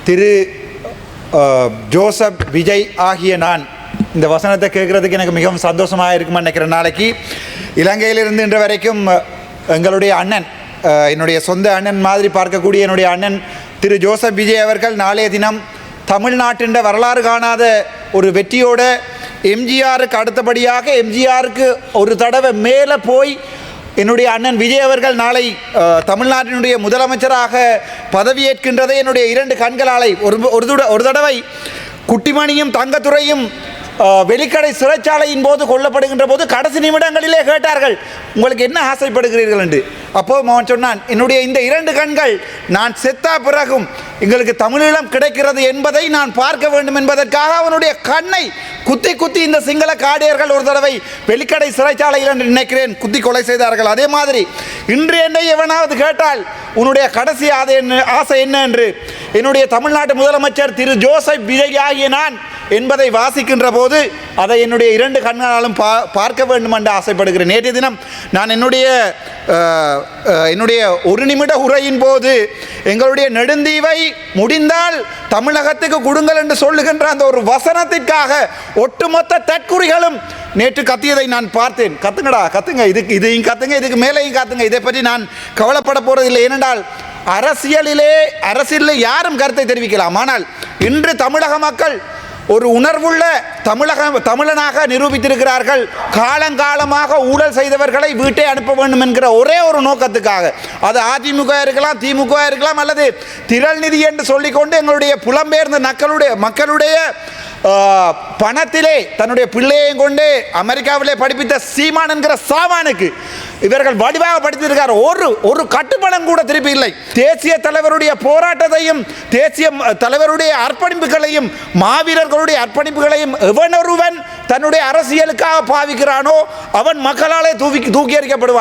திரு Joseph Vijay ஆகிய நான் இந்த வசனத்தை கேட்குறதுக்கு எனக்கு மிகவும் சந்தோஷமாக இருக்குமா நினைக்கிற நாளைக்கு இலங்கையிலிருந்து இன்று வரைக்கும் எங்களுடைய அண்ணன், என்னுடைய சொந்த அண்ணன் மாதிரி பார்க்கக்கூடிய என்னுடைய அண்ணன் திரு ஜோசப் விஜய் அவர்கள் நாளைய தினம் தமிழ்நாட்டின் வரலாறு காணாத ஒரு வெற்றியோட எம்ஜிஆருக்கு அடுத்தபடியாக எம்ஜிஆருக்கு ஒரு தடவை மேலே போய் என்னுடைய அண்ணன் விஜய் அவர்கள் நாளை தமிழ்நாட்டினுடைய முதலமைச்சராக பதவியேற்கின்றதை என்னுடைய இரண்டு கண்களாலை ஒரு தடவை குட்டிமணியும் தங்கத்துறையும் வெளிக்கடை சிறைச்சாலையின் போது கொல்லப்படுகின்ற போது கடைசி நிமிடங்களிலே கேட்டார்கள், உங்களுக்கு என்ன ஆசைப்படுகிறீர்கள் என்று. அப்போது அவன் சொன்னான், என்னுடைய இந்த இரண்டு கண்கள் நான் செத்தா பிறகும் எங்களுக்கு தமிழீழம் கிடைக்கிறது என்பதை நான் பார்க்க வேண்டும் என்பதற்காக அவனுடைய கண்ணை குத்தி குத்தி இந்த சிங்கள காடியர்கள் ஒரு தடவை வெளிக்கடை சிறைச்சாலையில் என்று நினைக்கிறேன் குத்தி கொலை செய்தார்கள். அதே மாதிரி இன்று என்னை எவனாவது கேட்டால் உன்னுடைய கடைசி ஆசை என்ன என்று என்னுடைய தமிழ்நாட்டு முதலமைச்சர் திரு ஜோசப் விஜய் ஆகிய நான் என்பதை வாசிக்கின்ற போது அதை என்னுடைய இரண்டு கண்களாலும் பார்க்க வேண்டும் என்று ஆசைப்படுகிறேன். நேற்றைய தினம் நான் என்னுடைய ஒரு நிமிட உரையின் போது எங்களுடைய நெடுந்தீவை முடிந்தால் தமிழகத்துக்கு கொடுங்கள் என்று சொல்லுகின்ற அந்த ஒரு வசனத்திற்காக ஒட்டுமொத்த தற்குறிகளும் நேற்று கத்தியதை நான் பார்த்தேன். கத்துங்கடா, கத்துங்க, இதையும் கத்துங்க, இதுக்கு மேலேயும் கத்துங்க. இதை பற்றி நான் கவலைப்பட போறதில்லை. ஏனென்றால் அரசியலில் யாரும் கருத்தை தெரிவிக்கலாம். ஆனால் இன்று தமிழக மக்கள் ஒரு உணர்வுள்ள தமிழனாக நிரூபித்திருக்கிறார்கள். காலங்காலமாக ஊழல் செய்தவர்களை வீட்டை அனுப்ப வேண்டும் என்கிற ஒரே ஒரு நோக்கத்துக்காக, அது அதிமுக இருக்கலாம், திமுக இருக்கலாம், அல்லது திரள் நிதி என்று சொல்லிக்கொண்டு எங்களுடைய புலம்பெயர்ந்த மக்களுடைய பணத்திலே தன்னுடைய பிள்ளையையும் கொண்டு அமெரிக்காவிலே படிப்பித்த சீமான் என்கிற சாமானுக்கு இவர்கள் வடிவாக படித்திருக்கார். ஒரு கட்டுப்பணம் கூட திருப்பி இல்லை. தேசிய தலைவருடைய போராட்டத்தையும் தேசிய தலைவருடைய அர்ப்பணிப்புகளையும் மாவீரர்களுடைய அர்ப்பணிப்புகளையும் எவனொருவன் தன்னுடைய அரசியலுக்காக பாவிக்கிறானோ அவன் மக்களாலே தூக்கி எறியப்படுவான்.